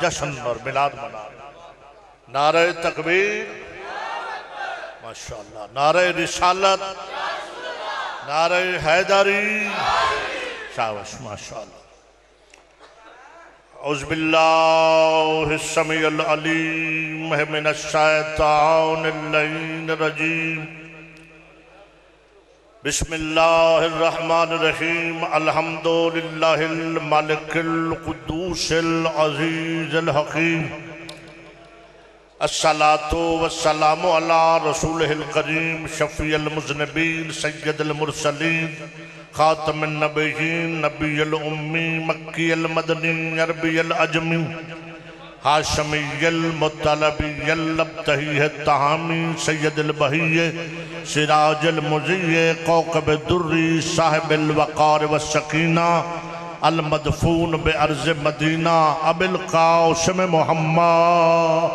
जश्न और मिलाद मना। नारे तकबीर माशाअल्लाह, नारे रिसालत, नारे हैदरी, शाबाश माशाअल्लाह। औज़ुबिल्लाहिस समीउल अलीम मिनश शैतानिर रजीम। बिस्मिल्लाहिर्रहमानिर्रहीम। अल्हम्दुलिल्लाहिल मालिकिल कुद्दूसिल अज़ीज़िल हकीम। अस्सलातु वस्सलामु अला रसूलिहिल करीम शफ़ीअल मुज़निबीन सय्यदिल मुरसलीन खातमिन नबिय्यीन नबियुल उम्मी मक्कियल मदनी अरबियल अजमी हाशमियल मुत्तलबियल लब्तही तहामी सय्यदिल बहिय सिराजुल मुज़िय कौकब दुर्री साहिबिल वक़ार व सकीना अल मदफून बे अर्ज़ मदीना अबिल कासिम मुहम्मद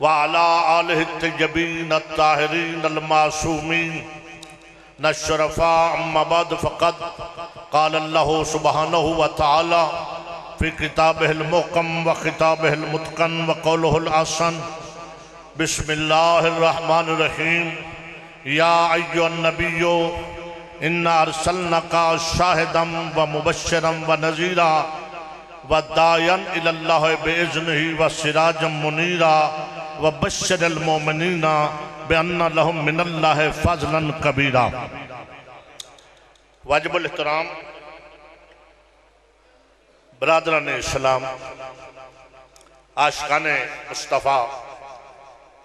व अला आलिहि तय्यबीन अत्ताहिरीन अल मासूमीन नशरफ़ा अम्मा बाद फ़क़द क़ाल अल्लाहु सुब्हानहु व तआला फ़ी किताबिहिल मुहकम व खिताबिहिल मुत्क़न व क़ौलुहुल हसन। बिस्मिल्लाहिर्रहमानिर्रहीम। या अय्युहन नबिय्यु इन्ना अर्सलनाका शाहिदम व मुबश्शिरम व नज़ीरा व दायन इलल्लाहि बिइज़्निही व सिराजम मुनीरा व बश्शिरिल मोमिनीना बिअन्ना लहुम मिनल्लाहि फ़ज़लन कबीरा। वाजिबुल एहतराम बरादरान इस्लाम, आशिकाने मुस्तफ़ा,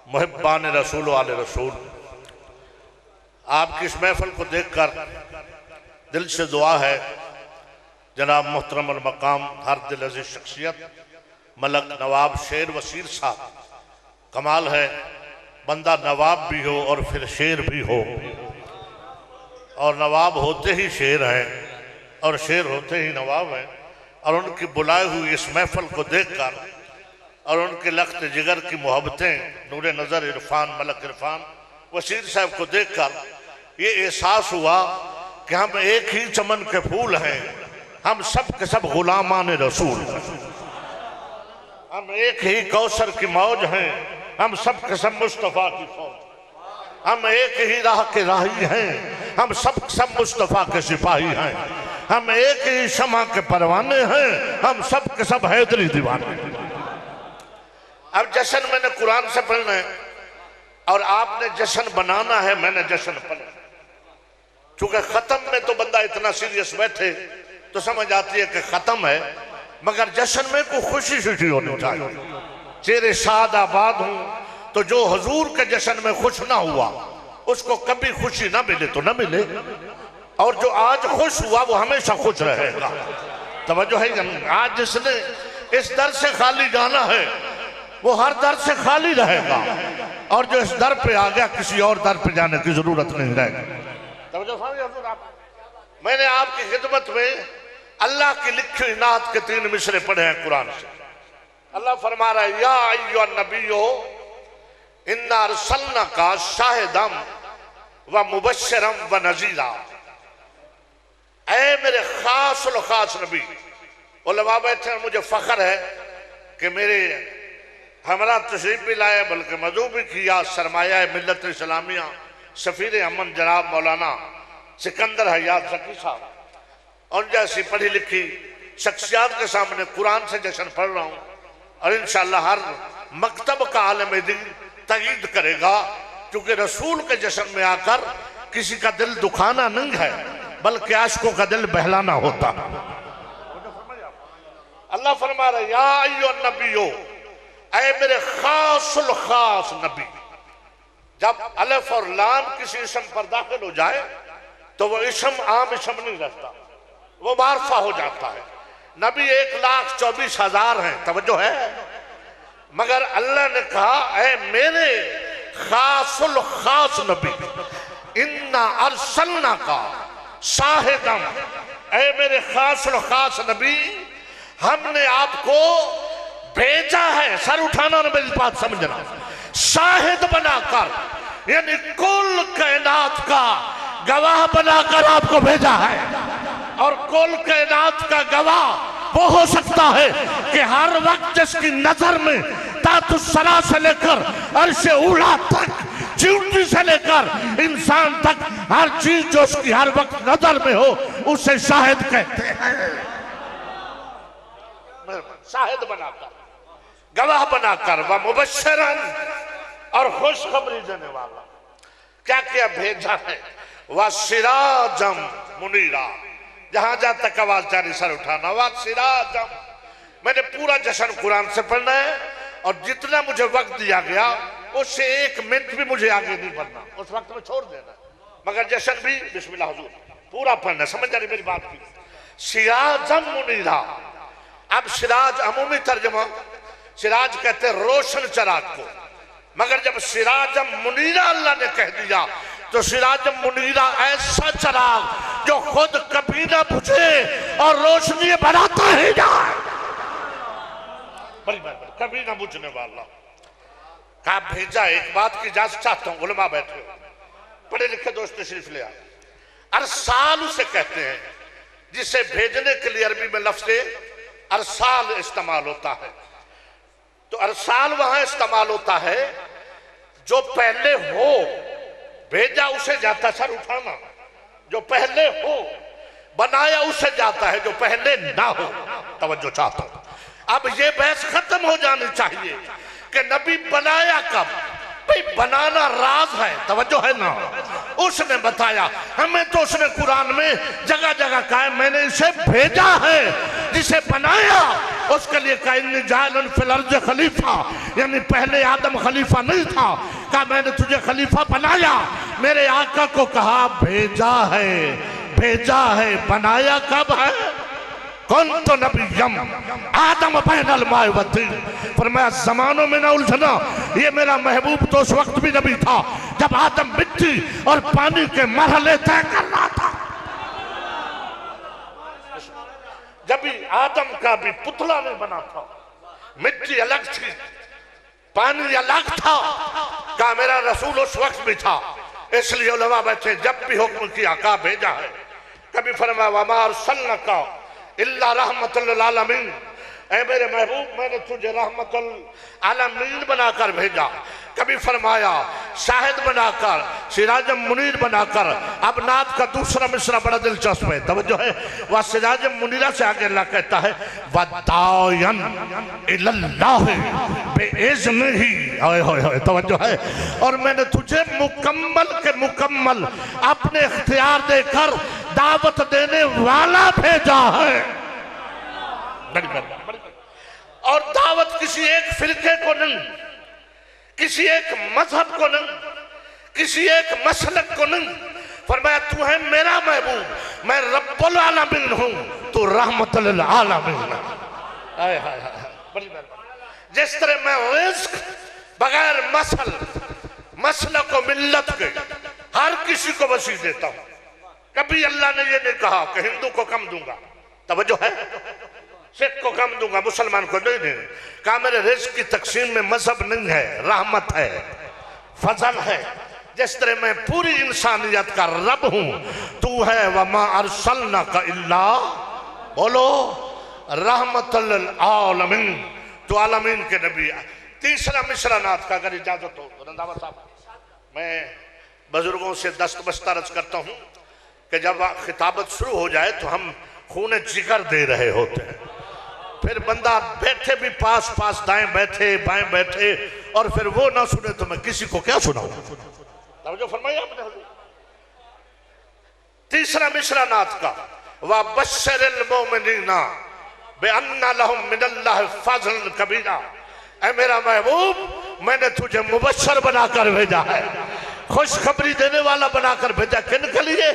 मुहिब्बान रसूल वाले रसूल, आपकी इस महफिल को देखकर दिल से दुआ है जनाब मोहतरम अल मकाम हर दिल अज़ीज़ शख्सियत मलक नवाब शेर वसीर साहब। कमाल है, बंदा नवाब भी हो और फिर शेर भी हो, और नवाब होते ही शेर हैं और शेर होते ही नवाब हैं। और उनकी बुलाए हुई इस महफिल को देखकर और उनके लख्त जिगर की मोहब्बतें, नूर नज़र इरफान मलक इरफान वसीर साहब को देखकर ये एहसास हुआ कि हम एक ही चमन के फूल हैं, हम सब के सब गुलामान रसूल, हम एक ही कौसर की मौज हैं, हम सब के सब मुस्तफ़ा की फौज, हम एक ही राह के राही हैं, हम सब मुस्तफ़ा के सिपाही हैं, हम एक ही शमा के परवाने हैं, हम सब के सब हैदरी दीवाने। अब जश्न मैंने कुरान से पढ़ना है और आपने जश्न बनाना है, मैंने जश्न पढ़ना। चूंकि खत्म में तो बंदा इतना सीरियस बैठे तो समझ आती है कि खत्म है, मगर जश्न में कोई खुशी खुशी होनी चाहिए। चेहरे शाद आबाद हूं तो जो हुजूर के जश्न में खुश ना हुआ उसको कभी खुशी ना मिले तो ना मिले, और जो आज खुश हुआ वो हमेशा खुश रहेगा। तवज्जो है? आज जिसने इस दर से खाली जाना है वो हर दर से खाली रहेगा, और जो इस दर पे आ गया किसी और दर पे जाने की जरूरत नहीं रहेगी। तवज्जो समझे हुजूर? मैंने आपकी खिदमत में अल्लाह की लिखी नात के 3 मिसरे पढ़े हैं कुरान से। अल्लाह फरमा रहा है, या अय्युहन नबिय्यु इन्ना अर्सलनाका शाहिदम व मुबश्शिरम व नज़ीरा। ऐ मेरे खास उल खास नबी। उलमा बैठे हैं, मुझे फख्र है कि मेरे हमरा तशरीफ भी लाए बल्कि मदू भी किया सरमाया मिल्लत इस्लामिया सफ़ीर अमन जनाब मौलाना सिकंदर हयात ज़की साहब, और जैसी पढ़ी लिखी शख्सियात के सामने कुरान से जश्न पढ़ रहा हूँ। और इंशाअल्लाह हर मकतब का आलम दीन तईद करेगा, क्योंकि रसूल के जश्न में आकर किसी का दिल दुखाना नहीं है बल्कि आशिकों का दिल बहलाना होता। अल्लाह फरमा रहा है, या अय्युहन नबिय्यु, ऐ मेरे खासुल खास नबी। जब अलिफ और लाम किसी इसम पर दाखिल हो जाए तो वो इसम आम इसम नहीं रहता, वो मारफा हो जाता है। नबी 1,24,000 हैं, तवज्जो है? मगर अल्लाह ने कहा, ऐ मेरे खासुल खास नबी, इन्ना अर्सलनाका शाहिदम, ऐ मेरे खासुल खास नबी, हमने आपको भेजा है। सर उठाना और मेरी बात समझना, शाहिद बनाकर, यानी कुल कायनात का गवाह बनाकर आपको भेजा है। और कुल कायनात का गवाह वो हो सकता है कि हर वक्त जिसकी नजर में तातुस्सरा से लेकर अर्शे उला तक, च्यूटी से लेकर इंसान तक हर चीज जो उसकी हर वक्त नजर में हो उसे शाहिद कहते हैं। शाहिद बनाकर, गवाह बनाकर, व मुबश्शिरन, और खुशखबरी देने वाला। क्या क्या भेजा है? व सिराजम मुनीरा, जहां जहां तक आवाज जारी सर उठाना, व सिराजम। मैंने पूरा जश्न कुरान से पढ़ना है और जितना मुझे वक्त दिया गया उससे 1 मिनट भी मुझे आगे नहीं बढ़ना, उस वक्त में छोड़ देना, मगर जश्न भी बिस्मिल्लाह हुजूर पूरा पढ़ना। समझ जा रही मेरी बात की? सिराजम मुनीरा। अब सिराज अमूमी तर्जमा, सिराज कहते हैं रोशन चराग को, मगर जब सिराजम मुनीरा अल्लाह ने कह दिया तो सिराजम मुनीरा ऐसा चराग जो खुद कभी ना बुझे और रोशनी बढ़ाता ही जाए, कभी ना बुझने वाला। कहा भेजा। एक बात की इजाजत चाहता हूं, उलमा बैठे हो, पढ़े लिखे दोस्त तशरीफ ले आए। अरसाल उसे कहते हैं जिसे भेजने के लिए अरबी में लफ्ज़ अरसाल इस्तेमाल होता है। तो अरसाल वहां इस्तेमाल होता है जो पहले हो, भेजा उसे जाता, सर उठाना, जो पहले हो, बनाया उसे जाता है जो पहले ना हो। तवज्जो चाहता हूं। अब ये बहस खत्म हो जानी चाहिए कि नबी बनाया कब? भाई बनाना राज है, तवज्जो है ना? उसने बताया हमें, तो उसने कुरान में जगह जगह कहा है मैंने इसे भेजा है। जिसे बनाया उसके लिए कहा इन्नी जाइलुन फिल अर्ज़ खलीफा, यानी पहले आदम खलीफा नहीं था, कहा मैंने तुझे खलीफा बनाया। मेरे आका को कहा भेजा है, भेजा है, बनाया कब है? कौन तो नबी यम आदम बैनल माए वतीन, फरमाया जमानों में ना उलझना, ये मेरा महबूब तो उस वक्त भी नबी था जब आदम मिट्टी और पानी के मरहले तय कर रहा था। जब भी आदम का भी पुतला नहीं बना था, मिट्टी अलग थी, पानी अलग था, कहा मेरा रसूल उस वक्त भी था। इसलिए उलमा बैठे जब भी हुक्म किया कहा भेजा है। कभी फरमाया वमा अरसलनाका इल्ला रहमतल लिल आलमीन, ऐ मेरे महबूब मैंने तुझे रहमतुल आलमीन बनाकर भेजा। कभी फरमाया शाहिद बनाकर, सिराजम मुनीर बनाकर। अब नात का दूसरा मिसरा बड़ा दिलचस्प है, तवज्जो है। वह सिराजम मुनीरा से आगे अल्लाह कहता है वदायन इल्लल्लाह बिइज़्निही, हाय हाय हाय, तवज्जो है। और मैंने तुझे मुकम्मल के मुकम्मल अपने इख्तियार देकर दावत देने वाला भेजा है। और दावत किसी एक फिरके को नहीं, किसी एक मजहब को नहीं, किसी एक मसलक को नहीं। फरमाया तू है मेरा महबूब, मैं रब्बुल आलमीन हूं, तू रहमतुल लिल आलमीन। हाय हाय हाय, बड़ी मेहरबानी। जिस तरह मैं रिज़्क बगैर मसलक को मिल्लत के हर किसी को वसी देता हूं, कभी अल्लाह ने ये नहीं कहा कि हिंदू को कम दूंगा, तवज्जो है, सिख को कम दूंगा, मुसलमान को नहीं देंगे। कहा मेरे रिज़्क की तकसीम में मजहब नहीं है, रहमत है, फजल है। जिस तरह मैं पूरी इंसानियत का रब हूं, तू है वमा अरसलनाका इल्ला, बोलो रहमतुल लिल आलमीन, तू आलमीन के नबी। तीसरा मिसरा नाथ का अगर इजाजत हो तो रंधावा साहब, मैं बुजुर्गों से दस्तबस्त अर्ज करता हूं कि जब खिताबत शुरू हो जाए तो हम खूने जिगर दे रहे होते हैं, फिर बंदा बैठे भी पास पास, दाएं बैठे बाएं बैठे, और फिर वो ना सुने तो मैं किसी को क्या सुनाऊं। जो फरमाया आपने तीसरा मिसरा नाथ का व बश्शिरिल मुमिनीना बिअन्ना लहुम मिनल्लाहि फज़लन कबीरा। ऐ मेरा महबूब मैंने तुझे मुबश्शिर बनाकर भेजा है, खुशखबरी देने वाला बनाकर भेजा। किन के लिए?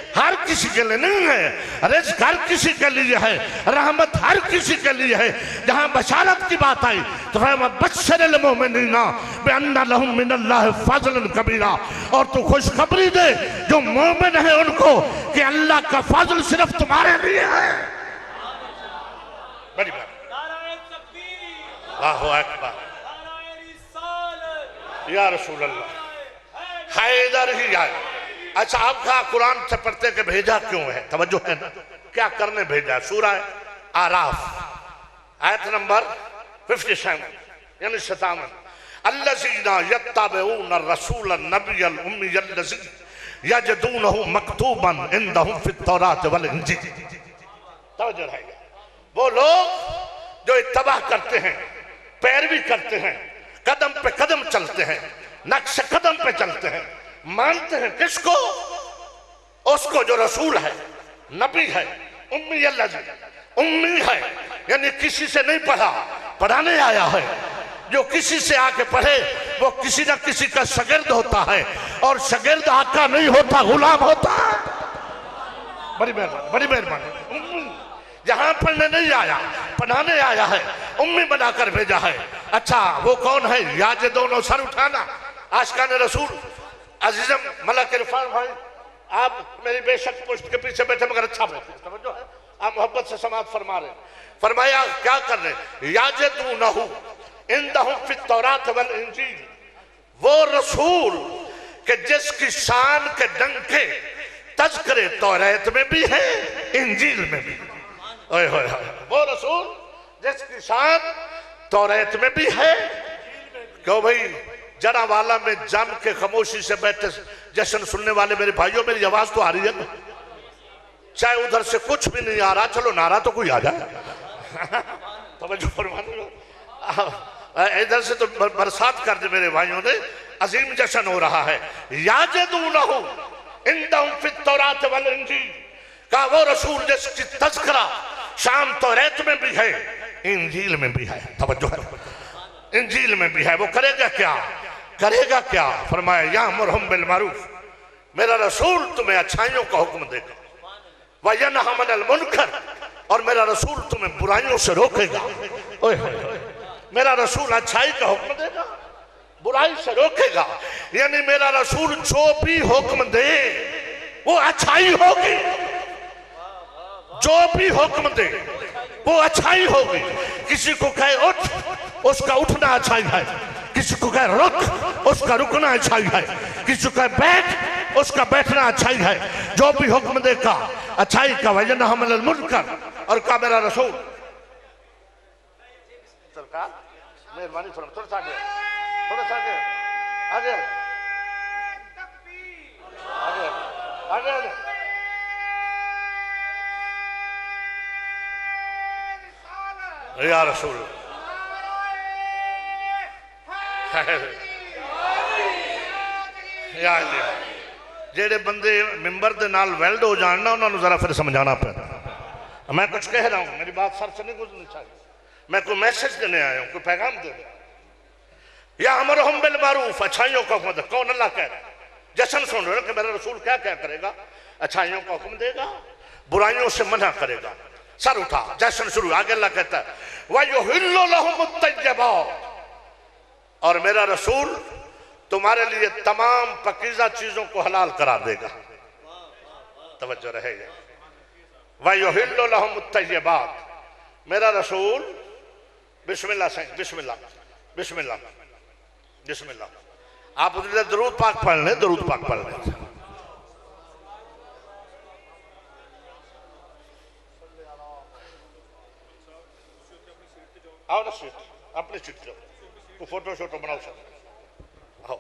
हर किसी के लिए नहीं है, रिज़्क हर किसी के लिए है, रहमत हर किसी के लिए है। जहां बशारत की बात आई तो बश्शिरिल मुमिनीना बिअन्ना लहुम मिनल्लाहि फज़लन कबीरा, और तू खुशखबरी दे जो मोमिन है उनको कि अल्लाह का फजल सिर्फ तुम्हारे लिए है। बड़ी बात, अल्लाहु अकबर, या रसूल अल्लाह, हैदर ही आए। अच्छा आप कहा कुरान से पढ़ते के भेजा क्यों है, तवज्जो है ना, क्या करने भेजा है? सूरह आराफ आयत नंबर 57 यानी 57। अल्लज़ीना यत्तबिऊन रसूल नबियल उम्मी अल्लज़ी यजदूनहु मकतूबन इंदहुम फित्तौरात वल इंजील। तवज्जो है, वो लोग जो इत्तबा करते हैं, पैरवी करते हैं, कदम पे कदम चलते हैं, नक्श कदम पे चलते हैं, मानते हैं किसको? उसको जो रसूल है, नबी है, उम्मी अल्लज़ी, उम्मी है यानी किसी से नहीं पढ़ा, पढ़ाने आया है। जो किसी से आके पढ़े वो किसी ना किसी का शागिर्द होता है, और शागिर्द आका नहीं होता, गुलाम होता है। बड़ी मेहरबानी, बड़ी मेहरबानी। जहां पढ़ने नहीं आया, पढ़ाने आया है, उम्मी बनाकर भेजा है। अच्छा वो कौन है? याद दोनों सर उठाना, आशिकान रसूल अजीजम मलक इरफान भाई, आप मेरी बेशक पुष्ट के पीछे बैठे मगर अच्छा बैठे, समझो है, आप मोहब्बत से समाप्त फरमा रहे। फरमाया क्या कर रहे? याजदूनहु इंदहुम फित्तौरात वल इंजील, वो रसूल के जिसकी शान के डंके तज़किरे तौरात में भी है, इंजील में भी। ओए होए, वो रसूल जिसकी शान तौरात में भी है। क्यों भाई? जरा वाला में जम के खामोशी से बैठे जश्न सुनने वाले मेरे भाइयों, मेरी आवाज तो आ रही है ना? चाहे उधर से कुछ भी नहीं आ रहा, चलो नारा तो कोई आ जाए। इधर से तो बरसात कर दे मेरे भाइयों ने, अजीम जश्न हो रहा है। याजदूनहु इंदहुम फित्तौरात वल इंजील का वो रसूल जिसकी तज़किरा शाम तौरात में भी है, इंजील में भी है। तवज्जो है, इंजील में भी है। वो करेगा क्या? करेगा क्या? फरमाया यामुरुहुम बिल मारूफ, मेरा रसूल तुम्हें अच्छाइयों का हुक्म देगा, व यनहा अनिल मुनकर, और मेरा रसूल तुम्हें बुराइयों से रोकेगा। ओए मेरा रसूल अच्छाई का हुक्म देगा, बुराई से रोकेगा। यानी मेरा रसूल जो भी हुक्म दे वो अच्छाई होगी, जो भी हुक्म दे वो अच्छाई होगी। किसी को कहे उठ, उसका उठना अच्छाई है। किसी को कहे रुक, उसका रुकना अच्छाई है। किसी को कहे बैठ, उसका बैठना अच्छाई है। जो भी हुक्म देगा अच्छाई का, वजन हमल मुनकर, और का मेरा रसूल। सरकार मेहरबानी फरमाइए, थोड़ा सा आगे, थोड़ा सा आगे, आगे आगे आगे आगे। या रसूल जेड़े बंदे मिंबर दे नाल वेल्ड हो जान ना, उन्होंने जरा फिर समझाना पैदा। मैं कुछ कह रहा हूं, मेरी बात सर से नहीं गुजरनी चाहिए। मैं कोई मैसेज देने आया हूं, कोई पैगाम देने। या अमरुहुम बिल मारूफ, अच्छाइयों का हुक्म। कौन? अल्लाह कह रहा है। जश्न सुन रहे हो कि मेरा रसूल क्या क्या करेगा? अच्छाइयों का हुक्म देगा, बुराइयों से मना करेगा। सर उठा, जश्न शुरू। आगे अल्लाह कहता है वयुहिल्लु लहुमुत तय्यबात, और मेरा रसूल तुम्हारे लिए तमाम पकीज़ा चीजों को हलाल करार देगा। तवज्जो रहेगा। वयुहिल्लु लहुमुत तय्यबात, मेरा रसूल, बिस्मिल्लाह से, बिस्मिल्लाह बिस्मिल्लाह बिस्मिल्लाह। आप उधर दरूद पाक पढ़ लें, दरूद पाक पढ़ लें। आओ ना सीट, अपनी सीट लो, तो फोटो शोटो बनाओ सब। आओ,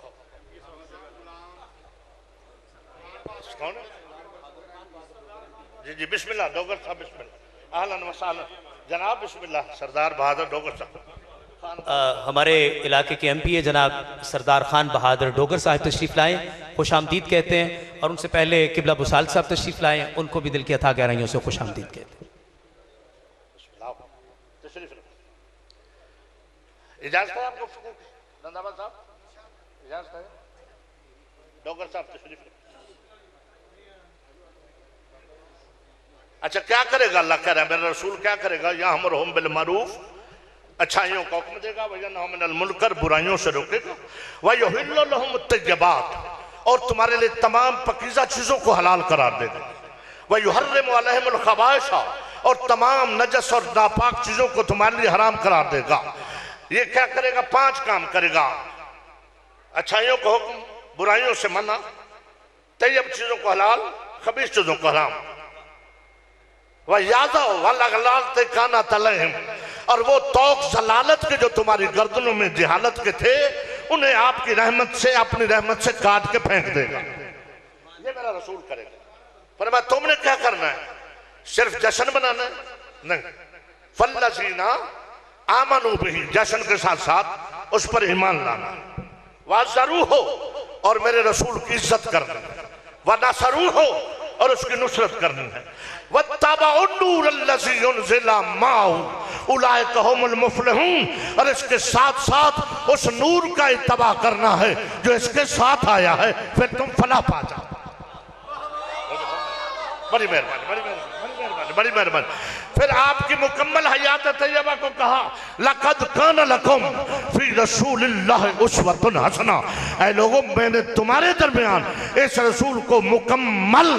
कौन? जी जी बिस्मिल्लाह, डोगर साहब बिस्मिल्लाह। अहलन व सहलन जनाब, बिस्मिल्लाह। सरदार बहादुर डोगर साहब हमारे इलाके के एमपीए जनाब सरदार खान बहादुर डोगर साहब तशरीफ़ लाएँ, खुश आमदीद कहते हैं। और उनसे पहले किबला बुसाल साहब तशरीफ़ लाएँ, उनको भी दिल की अथा गहराइयों से खुश आमदीद कहते हैं। इजाज़त है आपको? रंधावा साहब इजाज़त है? डोगर साहब तशरीफ। अच्छा क्या करेगा? अल्लाह कह रहा है मेरा रसूल क्या करेगा? या अमरुहुम बिल मारूफ, अच्छाइयों का हुक्म देगा, वयनहा अनिल मुनकर, बुराइयों से रोकेगा, वयुहिल्लु लहुमुत तय्यबात, और तुम्हारे लिए तमाम पकीज़ा चीजों को हलाल करार देगा, वयुहर्रिमु अलैहिमुल खबाइस, और तमाम नजस और नापाक चीजों को तुम्हारे लिए हराम करार देगा। ये क्या करेगा? 5 काम करेगा। अच्छाइयों को हुक्म, बुराइयों से मना, तैयब चीजों को हलाल, खबीस चीजों को हराम। वह यादव वल्लागलाल ते काना तलहम, और वो तौक जलालत के जो तुम्हारी गर्दनों में जहालत के थे, उन्हें आपकी रहमत से, अपनी रहमत से काट के फेंक देगा। ये मेरा रसूल करेगा। पर मैं तुमने क्या करना है? सिर्फ जश्न बनाना है? नहीं। फल्लज़ीना आमनू बिही, जश्न के साथ साथ उस पर ईमान लाना, वाज़रू हो और मेरे रसूल की इज्जत करनी है, व नसरू हो और उसकी नुसरत करनी है, वत्तबउन-नूर अल्लज़ी उनज़िला माहू उलाइका हुमुल मुफ़्लिहून, और इसके साथ साथ उस नूर का इत्तबा करना है जो इसके साथ आया है, फिर तुम फलाह पा जाओ। बड़ी मेहरबानी, बड़ी मेहरबानी, बड़ी मेहरबानी, बड़ी मेहरबानी। फिर आपकी मुकम्मल हयात तैयबा को कहा लक़द कान लकुम फी रसूलिल्लाहि उस्वतुन हसना, ऐ लोगों मैंने तुम्हारे दरमियान इस रसूल को मुकम्मल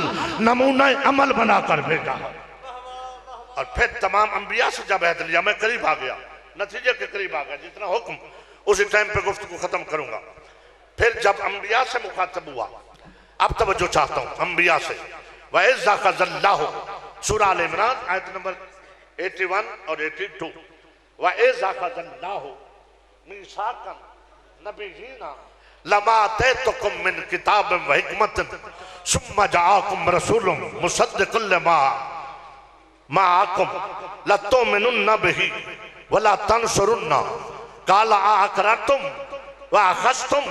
नमूना अमल बनाकर भेजा है। और फिर तमाम अंबिया से जब अहद लिया, मैं करीब आ गया, नतीजे के करीब आ गया, जितना हुक्म उसी टाइम पे गुफ्तगू खत्म करूंगा। फिर जब अंबिया से मुखातब हुआ, अब तवज्जो चाहता हूं अंबिया से। वइज़ अख़ज़ल्लाहु, सूरह आल इमरान आयत नंबर 81 और 82। वइज़ अख़ज़ल्लाहु मीसाक़न नबिय्यीना लमा आतैतुकुम मिन किताबिन व हिकमतिन सुम्मा जाअकुम रसूलुन मुसद्दिक़ुन लिमा माअकुम लतु'मिनुन्ना बिही वला तंसुरुन्ना क़ाल अअक़ररतुम व अख़ज़्तुम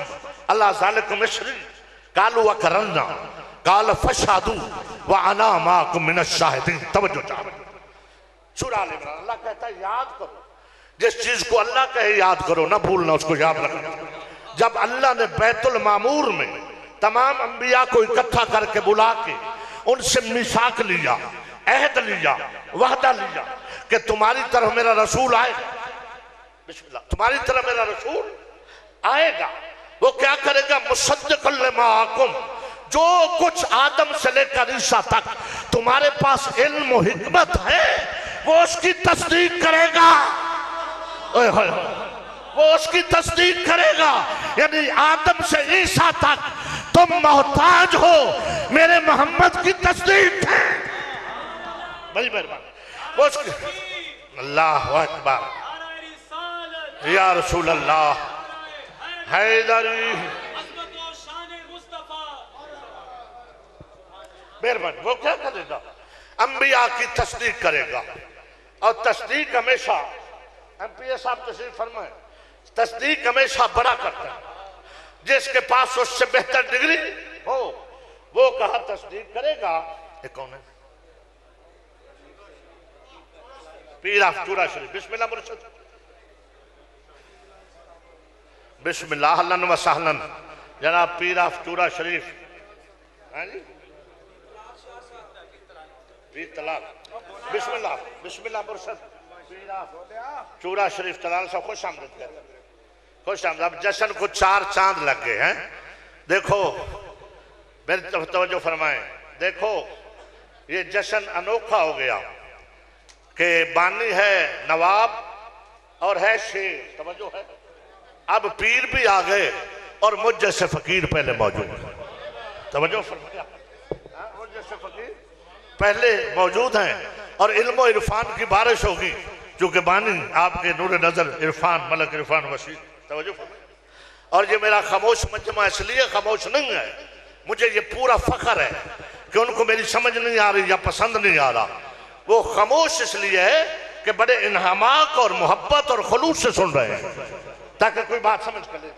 अला ज़ालिकुम इस्री क़ालू अक़ररना क़ाल फ़शहदू व अना माअकुम मिनश-शाहिदीन। तवज्जो चाहो, सूरह आल इमरान। अल्लाह कहता है याद करो, जिस चीज को अल्लाह कहे याद करो, ना भूलना, उसको याद रखना। जब अल्लाह ने बैतुल मामूर में तमाम अंबिया को इकट्ठा करके बुला के उनसे मिसाक लिया, अहद लिया, वादा लिया कि तुम्हारी तरफ मेरा रसूल आएगा, बिस्मिल्लाह, तुम्हारी तरफ मेरा रसूल आएगा, वो क्या करेगा? मुसद्दिक़ुन लिमा माअकुम, जो कुछ आदम से लेकर ईसा तक तुम्हारे पास इल्म और हिकमत है, वो उसकी तस्दीक करेगा। वो उसकी तस्दीक करेगा। यानी आदम से ईसा तक तुम मोहताज हो मेरे मोहम्मद की तस्दीक है। बड़ी मेहरबानी। वो उसकी, अल्लाह अकबर, या रसूल अल्लाह, हैदरी, मेहरबानी। वो क्या करेगा? अंबिया की तस्दीक करेगा। और तस्दीक हमेशा, एमपीए साहब तशरीफ फरमाए, तस्दीक हमेशा बड़ा करता है। जिसके पास उससे बेहतर डिग्री हो वो कहा तस्दीक करेगा। ये कौन है? पीर आफ्तूरा शरीफ। बिस्मिल्लाह मुर्शिद, बिस्मिल्लाह, अहलन व सहलन जनाब पीर आफ्तूरा शरीफ। हाँ जी, बिस्मिल्लाह, बिस्मिल्लाह मुर्शिद चूरा शरीफ तलाल साहब, खुश आमदीद कहते हैं, खुश आमदीद। अब जश्न को 4 चांद लग गए हैं। देखो मेरी तरफ तवज्जो फरमाएं, देखो ये जश्न अनोखा हो गया कि बानी है नवाब और है शेर, तवज्जो है। अब पीर भी आ गए और मुझ जैसे फकीर पहले मौजूद है, तवज्जो फरमाया, मुझ जैसे फकीर पहले मौजूद हैं और इल्म और इरफान की बारिश होगी, क्योंकि बानी आपके नूर नजर इरफान, मलक इरफान वसी। तवज्जो फरमाइए। और ये मेरा खामोश मजमा इसलिए खामोश नहीं है, मुझे ये पूरा फख्र है कि उनको मेरी समझ नहीं आ रही या पसंद नहीं आ रहा। वो खामोश इसलिए है कि बड़े इन्हामाक और मोहब्बत और खुलूस से सुन रहे हैं, ताकि कोई बात समझ कर ले।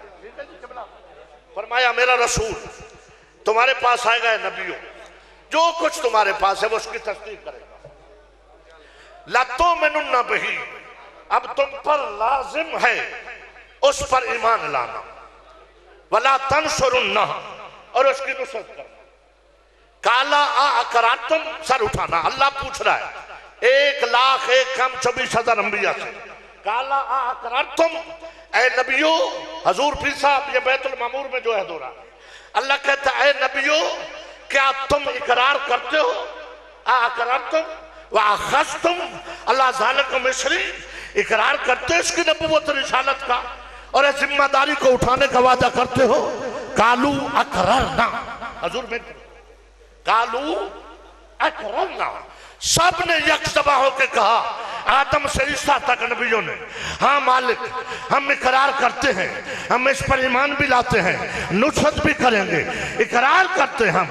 फरमाया मेरा रसूल तुम्हारे पास आएगा, नबियों जो कुछ तुम्हारे पास है वो उसकी तस्दीक करेगा। लतु'मिनुन्ना बिही, अब तुम पर लाजिम है उस पर ईमान लाना, वला तंसुरुन्ना, और उसकी नुसरत करना। काला अअक़ररतुम, सर उठाना। अल्लाह पूछ रहा है 1,01,24,000 अंबिया से, काला अअक़ररतुम, ऐ नबियो, हजूर पीर साहब ये बैतुल मामूर में जो है हो रहा, अल्लाह कहता है नबियो क्या तुम इकरार करते हो? अअक़ररतुम व अख़ज़्तुम अला ज़ालिकुम इस्री, इकरार करते हो इसकी नबूवत और रिसालत का और इस जिम्मेदारी को उठाने का वादा करते हो? कालू अक़ररना, हजूर में कालू अक़ररना, सब ने यकजबा होकर कहा, आदम से ईसा तक नबियों ने, हाँ मालिक हम इकरार करते हैं, हम इस पर ईमान भी लाते हैं, नुसरत भी करेंगे, इकरार करते हैं हम।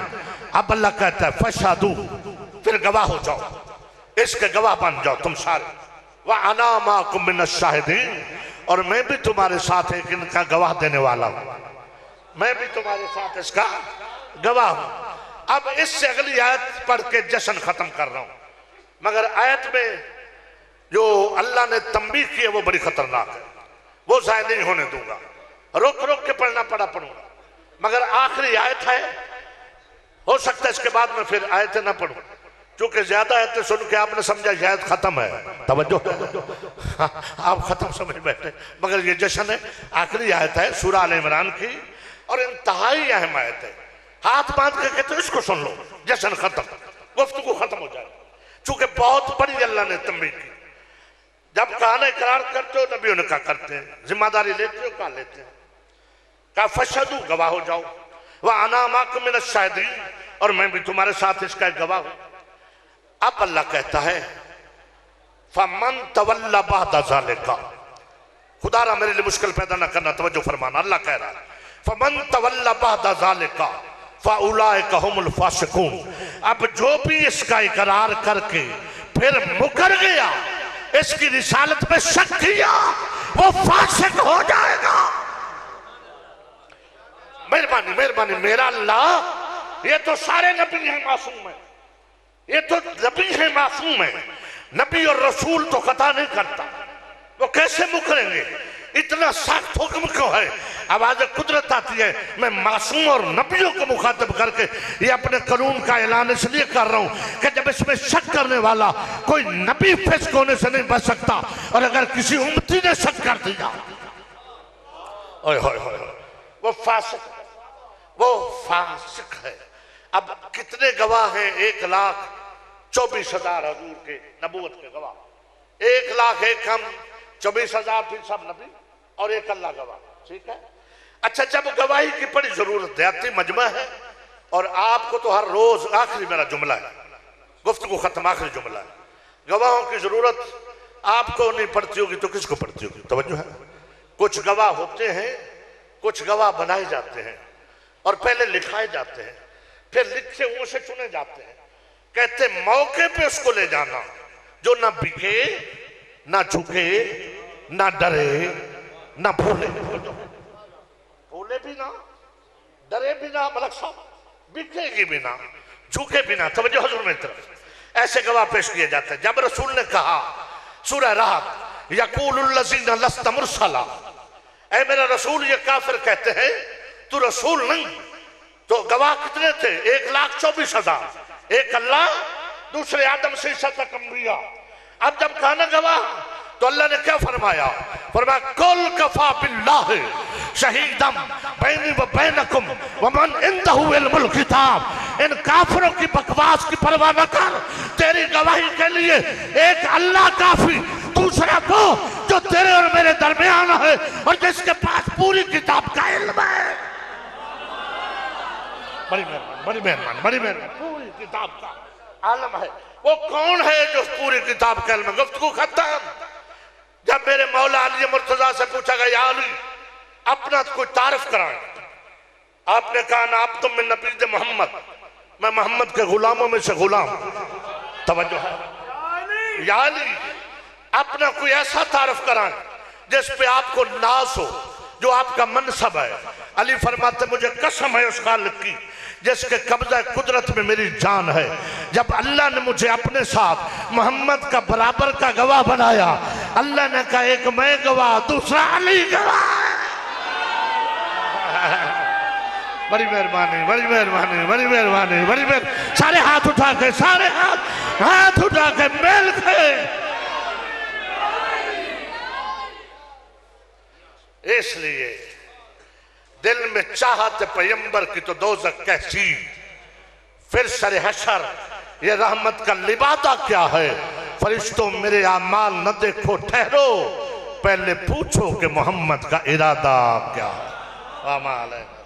अब अल्लाह कहता है फशादू, फिर गवाह हो जाओ, इसके गवाह बन जाओ तुम सारे। व अना माकुम मिनश शाहिदीन, और मैं भी तुम्हारे साथ एक इनका गवाह देने वाला हूं, मैं भी तुम्हारे साथ इसका गवाह हूं। अब इससे अगली आयत पढ़ के जश्न खत्म कर रहा हूं, मगर आयत में जो अल्लाह ने तंबीह की है वो बड़ी खतरनाक है, वो शायद नहीं होने दूंगा, रोक रोक के पढ़ना पड़ूंगा। मगर आखिरी आयत है, हो सकता है इसके बाद में फिर आयतें ना पढ़ूं, क्योंकि ज्यादा आयतें सुन के आपने समझा शायद खत्म है, तवज्जो आप खत्म समझ बैठे, मगर ये जश्न है। आखिरी आयत है सूरह आल इमरान की, और इंतहाई अहम आयत है। हाथ बांध के कहते इसको सुन लो, जश्न खत्म, गुफ्तगू खत्म हो जाए, चूंकि बहुत बड़ी अल्लाह ने तंबीह की। जब कहना इकरार करते हो, नबियों ने कहा करते हैं, जिम्मेदारी लेते हो, कहा लेते हैं, कहा फशदू गवाह हो जाओ, वह अना माकुम मिनश शाहिदीन, और मैं भी तुम्हारे साथ इसका गवाह हूं। अब अल्लाह कहता है फमन तवल्ला बअद ज़ालिका, खुदारा मेरे लिए मुश्किल पैदा ना करना, तवज्जो फरमाना। अल्लाह कह रहा है फमन तवल्ला बअद ज़ालिका फउलाइका हुमुल फासिकून, अब जो भी इसका इकरार करके फिर मुकर गया, इसकी रिसालत पे शक किया, वो फासिक हो जाएगा। मेहरबानी मेहरबानी मेरा अल्लाह, ये तो सारे नबी हैं मासूम है, ये तो नबी है मासूम है, नबी और रसूल तो खता नहीं करता, वो कैसे मुकरेंगे? इतना सख्त हुक्म क्यों है? आवाज कुदरत आती है, मैं मासूम और नबियों को मुखातिब करके ये अपने कानून का ऐलान इसलिए कर रहा हूं कि जब इसमें शक करने वाला कोई नबी फिस्क होने से नहीं बच सकता, और अगर किसी उम्मती ने शक कर दिया, ओए होए होए, वो फासिक है। अब कितने गवाह हैं? 1,24,000 हजूर के नबूवत के गवाह, 1,01,000 हम, 24,000 फिर सब नबी और 1 अल्लाह गवाह, ठीक है। अच्छा, जब गवाही की बड़ी जरूरत है, आती मजमा है, और आपको तो हर रोज आखिरी मेरा जुमला है, गुफ्तगू खत्म, आखिरी जुमला है, गवाहों की जरूरत आपको नहीं पड़ती होगी तो किसको पड़ती होगी? तवज्जो है। कुछ गवाह होते हैं, कुछ गवाह बनाए जाते हैं, और पहले लिखाए जाते हैं, फिर लिखे हुए से चुने जाते हैं। कहते मौके पे उसको ले जाना जो ना बिके, ना झुके, ना डरे, ना भूले, भूले भी ना, डरे भी ना, मलक साहब, बिकेगी भी ना, झुके भी ना। तवज्जो हुजूर मेरी तरफ। ऐसे गवाह पेश किए जाते हैं। जब रसूल ने कहा सूरह राहत, यक़ूलुल लज़ीना लस्ता मुरसला, ऐ मेरा रसूल, ये काफिर कहते हैं तू रसूल नहीं। तो गवाह कितने थे? 1,24,000, 1 अल्लाह, दूसरे आदम से ईसा तक अंबिया। अब जब कहना गवाह, तो अल्लाह ने क्या फरमाया? फरमाया कुल कफा बिल्लाह शहीदम बैनी व बैनकुम व मन इंदहु इल्मुल किताब। इन काफिरों की बकवास की परवाह न कर, तेरी गवाही के लिए एक अल्लाह काफी, दूसरा वो जो तेरे और मेरे दरमियान है और जिसके पास पूरी किताब का इल्म है। बड़ी मेहरबानी, बड़ी मेहरबानी, बड़ी मेहरबानी, पूरी किताब का आलम है। वो कौन है जो पूरी किताब का इल्म? गुफ्तगू खत्म। जब मेरे मौला अली मुर्तजा से पूछा गया, या अली अपना कोई तारीफ कराएं, आपने कहा ना आप तुम में नबी मोहम्मद, मैं मोहम्मद के गुलामों में से गुलाम। तवज्जो है। या अली अपना कोई ऐसा तारीफ कराएं जिस पे आपको नाज हो, जो आपका मनसब है। अली फरमाते मुझे कसम है उस खालिक की जिसके कब्जा कुदरत में मेरी जान है, जब अल्लाह ने मुझे अपने साथ मोहम्मद का बराबर का गवाह बनाया, अल्लाह ने कहा एक मैं गवाह, दूसरा अली गवाह। बड़ी मेहरबानी, बड़ी मेहरबानी, बड़ी मेहरबानी, बड़ी मेहरबानी। सारे हाथ उठा के, सारे हाथ उठा के मेल के। इसलिए दिल में चाहत पैगंबर की तो दोज़ख कैसी, फिर सरे हशर ये रहमत का लिबादा क्या है। फरिश्तों मेरे आमाल न देखो, ठहरो पहले पूछो कि मोहम्मद का इरादा क्या है। आमाल है।